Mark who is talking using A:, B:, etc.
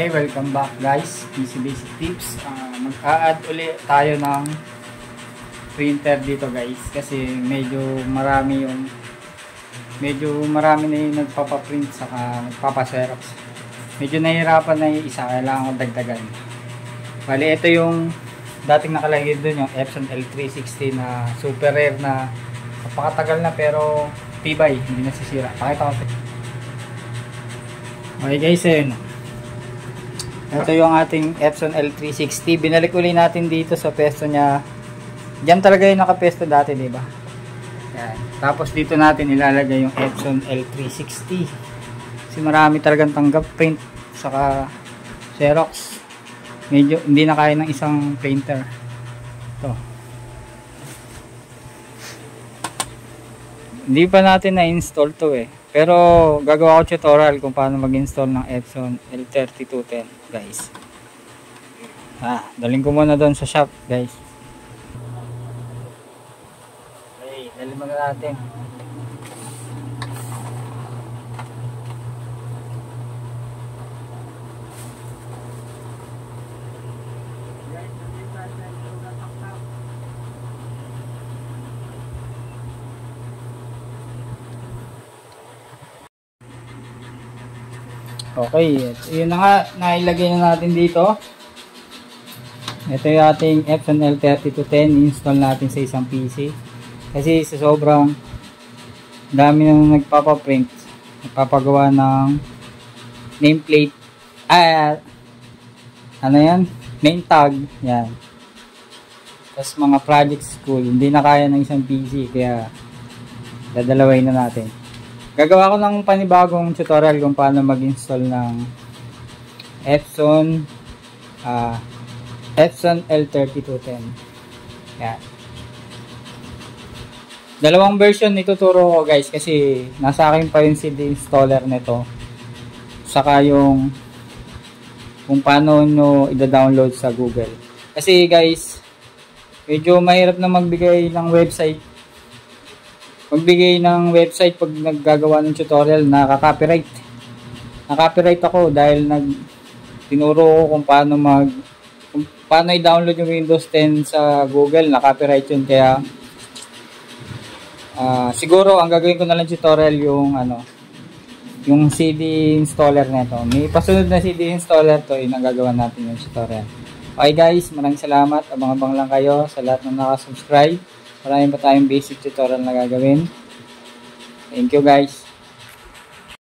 A: Okay, welcome back guys. PC Basic Tips. Mag-a-add ulit tayo ng printer dito guys. Kasi medyo marami na yung nagpapaprint saka nagpapaserox. Medyo nahihirapan na yung isa. Kailangan ko dagdagan. Bali, ito yung dating nakalagay doon, yung Epson L360 na super rare na napakatagal na pero tibay. Hindi nasisira. Pakita ko. Okay guys, ito yung ating Epson L360. Binalik uli natin dito sa pesto niya. Diyan talaga yung nakapesto dati, diba? Yan. Tapos dito natin ilalagay yung Epson L360. Kasi marami talagang tanggap print saka Xerox. Medyo hindi na kaya ng isang printer. Ito. Hindi pa natin na-install to Pero gagawa ko tutorial kung paano mag-install ng Epson L3210 guys. Daling ko muna doon sa shop guys. Okay, dalhin muna natin. Okay, yun na nga, nailagay na natin dito. Ito yung ating Epson L3210, install natin sa isang PC. Kasi sa sobrang dami na nagpapaprint, nagpapagawa ng nameplate, ano yan? Name tag, yan. Tapos mga project school, hindi na kaya ng isang PC, kaya dadalawin na natin. Gagawa ko ng panibagong tutorial kung paano mag-install ng Epson L3210. Yan. Dalawang version ituturo ko guys kasi nasa akin pa yung CD installer nito. Saka yung kung paano nyo i-download sa Google. Kasi guys, medyo mahirap na magbigay ng website pag naggagawa ng tutorial. Nakaka-copyright ako dahil tinuro ko kung paano i-download yung Windows 10 sa Google. Na-copyright yun, kaya siguro ang gagawin ko na lang tutorial yung CD installer nito. May pasunod na CD installer to, yung nagagawa natin yung tutorial. Okay guys, maraming salamat. Abang-abang lang kayo sa lahat ng nakasubscribe. Marami pa tayong basic tutorial na gagawin. Thank you guys.